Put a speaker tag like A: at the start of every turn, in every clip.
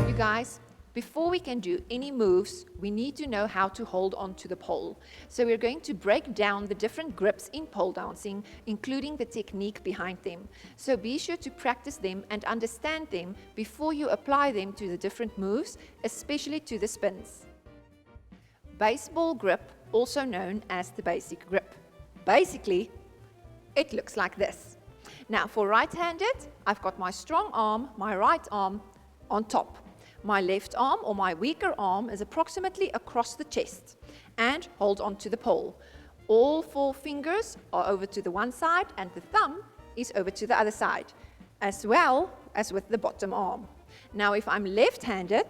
A: You guys, before we can do any moves, we need to know how to hold on to the pole. So we're going to break down the different grips in pole dancing, including the technique behind them. So be sure to practice them and understand them before you apply them to the different moves, especially to the spins. Baseball grip, also known as the basic grip. Basically, it looks like this. Now for right-handed, I've got my strong arm, my right arm on top. My left arm or my weaker arm is approximately across the chest and hold on to the pole. All 4 fingers are over to the one side and the thumb is over to the other side, as well as with the bottom arm. Now if I'm left-handed,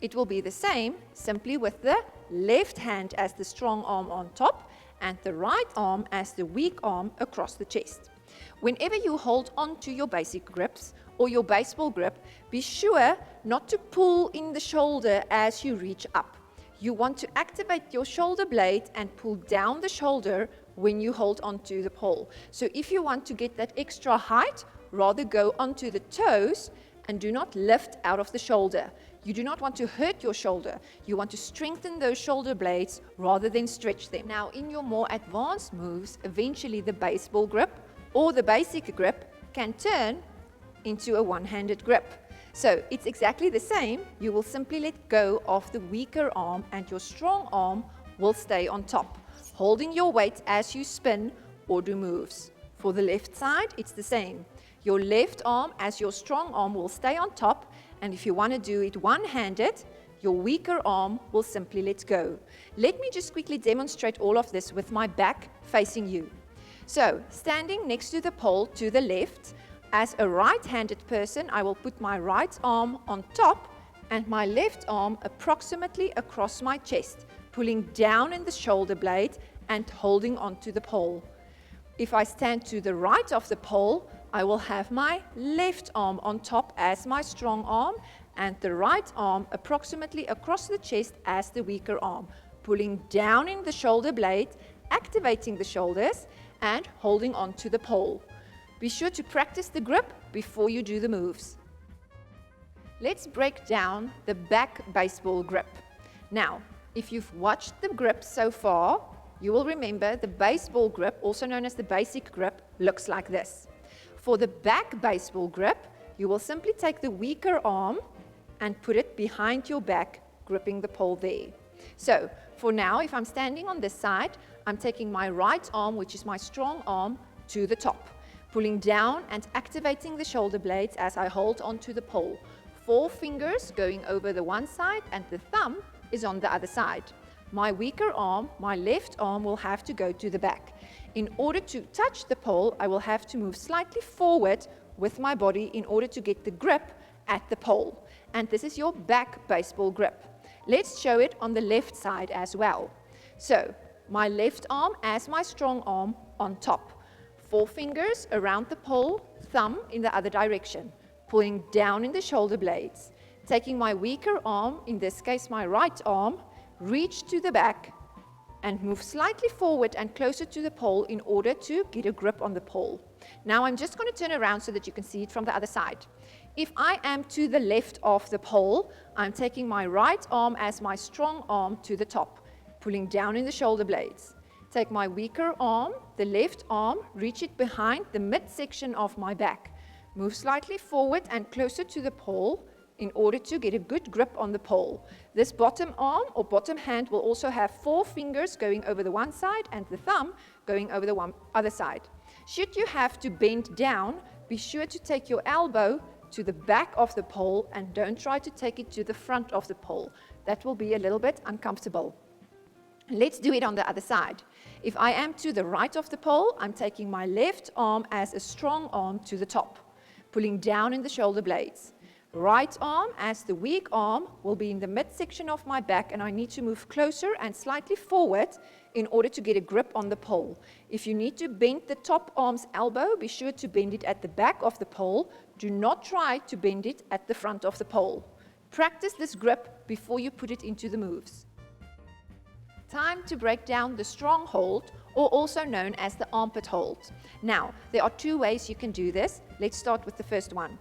A: it will be the same, simply with the left hand as the strong arm on top and the right arm as the weak arm across the chest. Whenever you hold on to your basic grips or your baseball grip, be sure not to pull in the shoulder as you reach up. You want to activate your shoulder blade and pull down the shoulder when you hold onto the pole. So if you want to get that extra height, rather go onto the toes and do not lift out of the shoulder. You do not want to hurt your shoulder. You want to strengthen those shoulder blades rather than stretch them. Now in your more advanced moves, eventually the baseball grip or the basic grip can turn into a one-handed grip. So it's exactly the same. You will simply let go of the weaker arm and your strong arm will stay on top, holding your weight as you spin or do moves. For the left side, it's the same. Your left arm as your strong arm will stay on top, and if you want to do it one-handed, your weaker arm will simply let go. Let me just quickly demonstrate all of this with my back facing you. So, standing next to the pole to the left, as a right-handed person, I will put my right arm on top and my left arm approximately across my chest, pulling down in the shoulder blade and holding onto the pole. If I stand to the right of the pole, I will have my left arm on top as my strong arm and the right arm approximately across the chest as the weaker arm, pulling down in the shoulder blade, activating the shoulders and holding onto the pole. Be sure to practice the grip before you do the moves. Let's break down the back baseball grip. Now, if you've watched the grip so far, you will remember the baseball grip, also known as the basic grip, looks like this. For the back baseball grip, you will simply take the weaker arm and put it behind your back, gripping the pole there. So, for now, if I'm standing on this side, I'm taking my right arm, which is my strong arm, to the top, pulling down and activating the shoulder blades as I hold onto the pole. 4 fingers going over the one side and the thumb is on the other side. My weaker arm, my left arm, will have to go to the back. In order to touch the pole, I will have to move slightly forward with my body in order to get the grip at the pole. And this is your back baseball grip. Let's show it on the left side as well. So, my left arm as my strong arm on top. 4 fingers around the pole, thumb in the other direction, pulling down in the shoulder blades. Taking my weaker arm, in this case my right arm, reach to the back and move slightly forward and closer to the pole in order to get a grip on the pole. Now I'm just going to turn around so that you can see it from the other side. If I am to the left of the pole, I'm taking my right arm as my strong arm to the top, pulling down in the shoulder blades. Take my weaker arm, the left arm, reach it behind the midsection of my back. Move slightly forward and closer to the pole in order to get a good grip on the pole. This bottom arm or bottom hand will also have 4 fingers going over the one side and the thumb going over the other side. Should you have to bend down, be sure to take your elbow to the back of the pole and don't try to take it to the front of the pole. That will be a little bit uncomfortable. Let's do it on the other side. If I am to the right of the pole, I'm taking my left arm as a strong arm to the top, pulling down in the shoulder blades. Right arm as the weak arm will be in the midsection of my back, and I need to move closer and slightly forward in order to get a grip on the pole. If you need to bend the top arm's elbow, be sure to bend it at the back of the pole. Do not try to bend it at the front of the pole. Practice this grip before you put it into the moves. Time to break down the strong hold or also known as the armpit hold. Now, there are two ways you can do this. Let's start with the first one.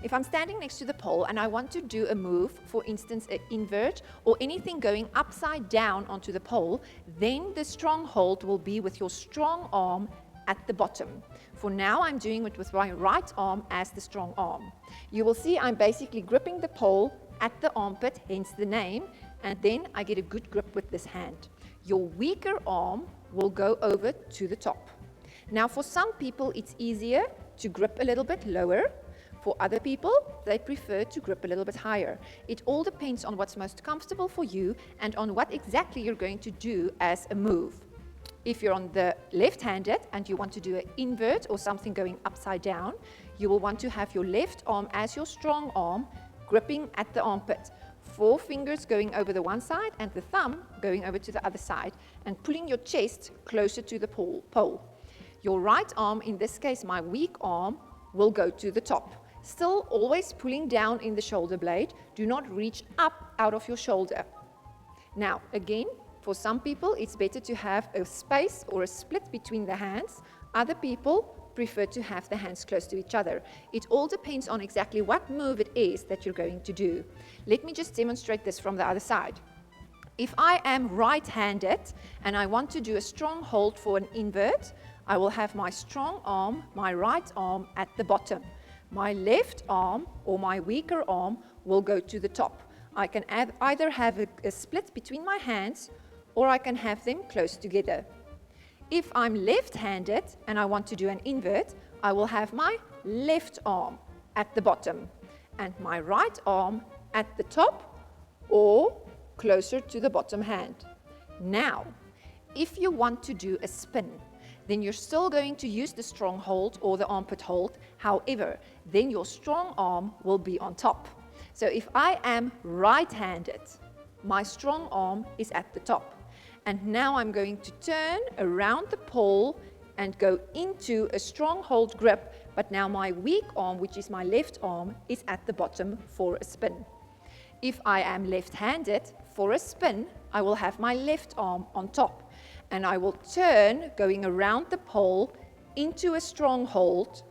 A: If I'm standing next to the pole and I want to do a move, for instance, an invert or anything going upside down onto the pole, then the strong hold will be with your strong arm at the bottom. For now, I'm doing it with my right arm as the strong arm. You will see I'm basically gripping the pole at the armpit, hence the name, and then I get a good grip with this hand. Your weaker arm will go over to the top. Now, for some people, it's easier to grip a little bit lower. For other people, they prefer to grip a little bit higher. It all depends on what's most comfortable for you and on what exactly you're going to do as a move. If you're on the left-handed and you want to do an invert or something going upside down, you will want to have your left arm as your strong arm, gripping at the armpit. 4 fingers going over the one side and the thumb going over to the other side and pulling your chest closer to the pole. Your right arm, in this case my weak arm, will go to the top. Still always pulling down in the shoulder blade. Do not reach up out of your shoulder. Now, again, for some people, it's better to have a space or a split between the hands. Other people prefer to have the hands close to each other. It all depends on exactly what move it is that you're going to do. Let me just demonstrate this from the other side. If I am right-handed and I want to do a strong hold for an invert, I will have my strong arm, my right arm at the bottom. My left arm or my weaker arm will go to the top. I can either have a split between my hands or I can have them close together. If I'm left-handed and I want to do an invert, I will have my left arm at the bottom and my right arm at the top or closer to the bottom hand. Now, if you want to do a spin, then you're still going to use the strong hold or the armpit hold. However, then your strong arm will be on top. So if I am right-handed, my strong arm is at the top. And now I'm going to turn around the pole and go into a strong hold grip, but now my weak arm, which is my left arm, is at the bottom for a spin. If I am left-handed, for a spin, I will have my left arm on top. And I will turn, going around the pole, into a strong hold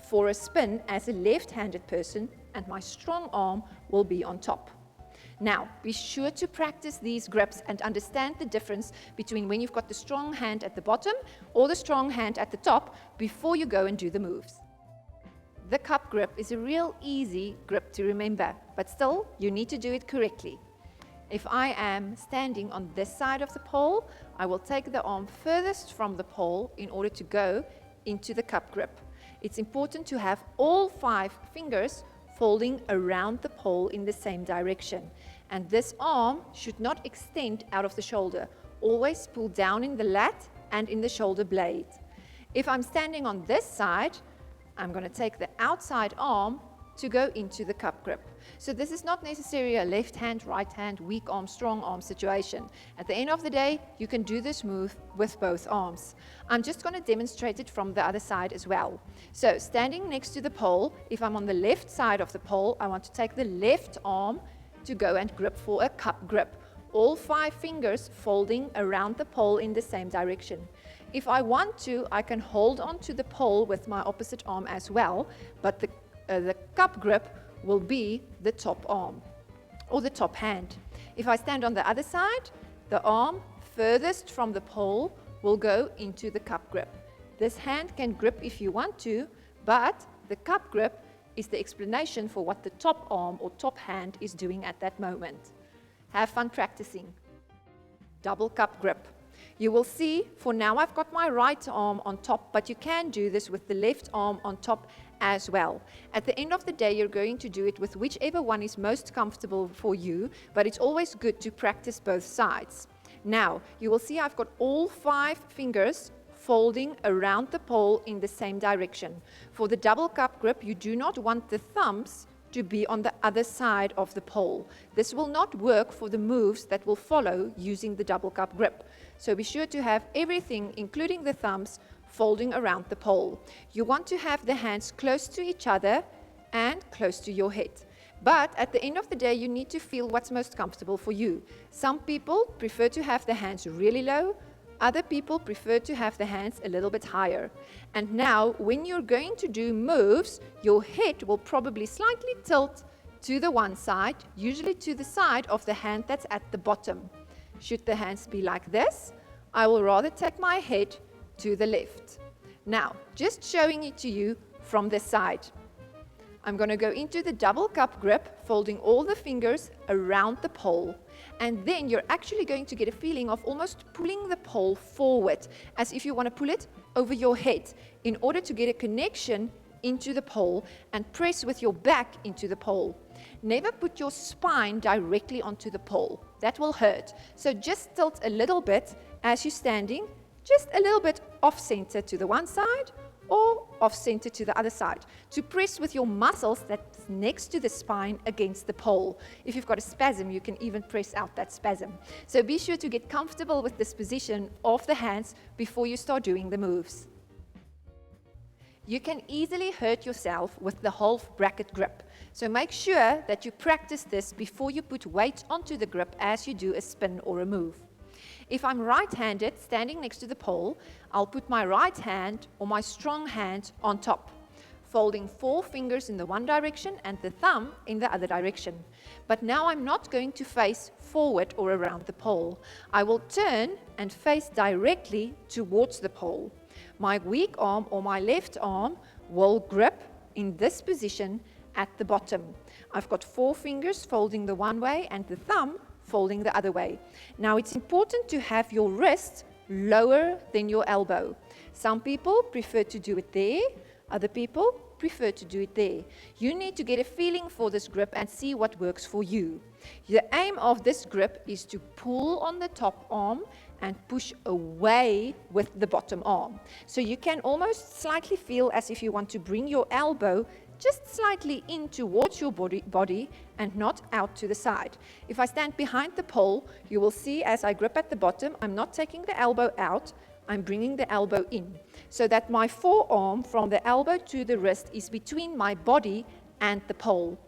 A: for a spin as a left-handed person, and my strong arm will be on top. Now, be sure to practice these grips and understand the difference between when you've got the strong hand at the bottom or the strong hand at the top before you go and do the moves. The cup grip is a real easy grip to remember, but still, you need to do it correctly. If I am standing on this side of the pole, I will take the arm furthest from the pole in order to go into the cup grip. It's important to have all 5 fingers folding around the pole in the same direction. And this arm should not extend out of the shoulder. Always pull down in the lat and in the shoulder blade. If I'm standing on this side, I'm going to take the outside arm to go into the cup grip. So this is not necessarily a left hand, right hand, weak arm, strong arm situation. At the end of the day, you can do this move with both arms. I'm just going to demonstrate it from the other side as well. So standing next to the pole, if I'm on the left side of the pole, I want to take the left arm to go and grip for a cup grip. All 5 fingers folding around the pole in the same direction. If I want to, I can hold on to the pole with my opposite arm as well, but the cup grip will be the top arm or the top hand. If I stand on the other side, the arm furthest from the pole will go into the cup grip. This hand can grip if you want to, but the cup grip is the explanation for what the top arm or top hand is doing at that moment. Have fun practicing. Double cup grip. You will see, for now I've got my right arm on top, but you can do this with the left arm on top as well. At the end of the day, you're going to do it with whichever one is most comfortable for you, but it's always good to practice both sides. Now, you will see I've got all 5 fingers folding around the pole in the same direction. For the double cup grip, you do not want the thumbs to be on the other side of the pole. This will not work for the moves that will follow using the double cup grip. So be sure to have everything, including the thumbs, folding around the pole. You want to have the hands close to each other and close to your head. But at the end of the day, you need to feel what's most comfortable for you. Some people prefer to have the hands really low. Other people prefer to have the hands a little bit higher. And now, when you're going to do moves, your head will probably slightly tilt to the one side, usually to the side of the hand that's at the bottom. Should the hands be like this, I will rather take my head to the left. Now, just showing it to you from the side. I'm going to go into the double cup grip, folding all the fingers around the pole. And then you're actually going to get a feeling of almost pulling the pole forward, as if you want to pull it over your head in order to get a connection into the pole and press with your back into the pole. Never put your spine directly onto the pole. That will hurt. So just tilt a little bit as you're standing, just a little bit off center to the one side or off center to the other side, to press with your muscles that's next to the spine against the pole. If you've got a spasm, you can even press out that spasm. So be sure to get comfortable with this position of the hands before you start doing the moves. You can easily hurt yourself with the half bracket grip. So make sure that you practice this before you put weight onto the grip as you do a spin or a move. If I'm right-handed, standing next to the pole, I'll put my right hand or my strong hand on top, folding 4 fingers in the one direction and the thumb in the other direction. But now I'm not going to face forward or around the pole. I will turn and face directly towards the pole. My weak arm or my left arm will grip in this position at the bottom. I've got 4 fingers folding the one way and the thumb folding the other way. Now it's important to have your wrist lower than your elbow. Some people prefer to do it there, other people prefer to do it there. You need to get a feeling for this grip and see what works for you. The aim of this grip is to pull on the top arm and push away with the bottom arm. So you can almost slightly feel as if you want to bring your elbow just slightly in towards your body and not out to the side. If I stand behind the pole, you will see as I grip at the bottom, I'm not taking the elbow out, I'm bringing the elbow in, so that my forearm from the elbow to the wrist is between my body and the pole.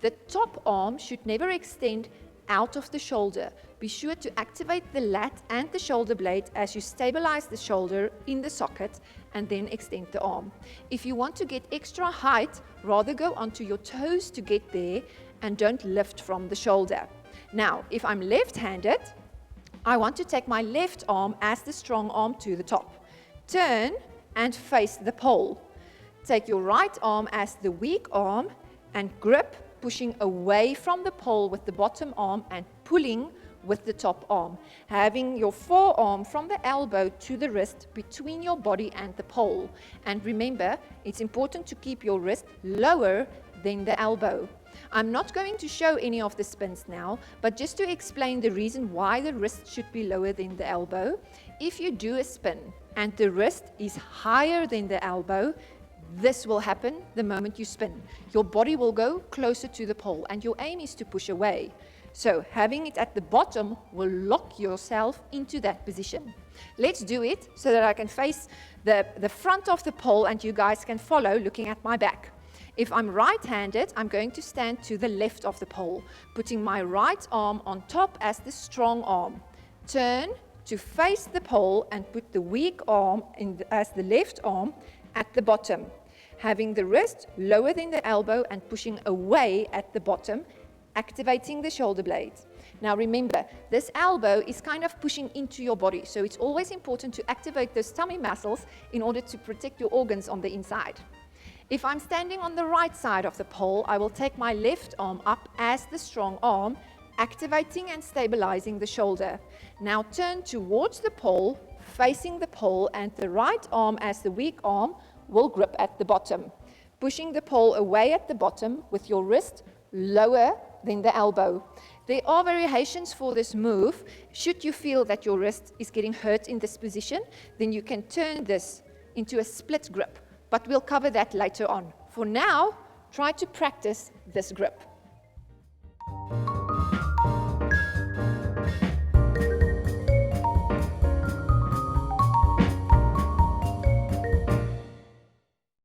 A: The top arm should never extend out of the shoulder. Be sure to activate the lat and the shoulder blade as you stabilize the shoulder in the socket and then extend the arm. If you want to get extra height, rather go onto your toes to get there and don't lift from the shoulder. Now, if I'm left-handed, I want to take my left arm as the strong arm to the top. Turn and face the pole. Take your right arm as the weak arm and grip, pushing away from the pole with the bottom arm and pulling with the top arm, having your forearm from the elbow to the wrist between your body and the pole. And remember, it's important to keep your wrist lower than the elbow. I'm not going to show any of the spins now, but just to explain the reason why the wrist should be lower than the elbow. If you do a spin and the wrist is higher than the elbow, this will happen the moment you spin. Your body will go closer to the pole and your aim is to push away. So having it at the bottom will lock yourself into that position. Let's do it so that I can face the front of the pole and you guys can follow looking at my back. If I'm right-handed, I'm going to stand to the left of the pole, putting my right arm on top as the strong arm. Turn to face the pole and put the weak arm as the left arm at the bottom, having the wrist lower than the elbow and pushing away at the bottom, activating the shoulder blades. Now remember, this elbow is kind of pushing into your body, so it's always important to activate those tummy muscles in order to protect your organs on the inside. If I'm standing on the right side of the pole, I will take my left arm up as the strong arm, activating and stabilizing the shoulder. Now turn towards the pole, facing the pole, and the right arm as the weak arm will grip at the bottom, pushing the pole away at the bottom with your wrist lower than the elbow. There are variations for this move. Should you feel that your wrist is getting hurt in this position, then you can turn this into a split grip, but we'll cover that later on. For now, try to practice this grip.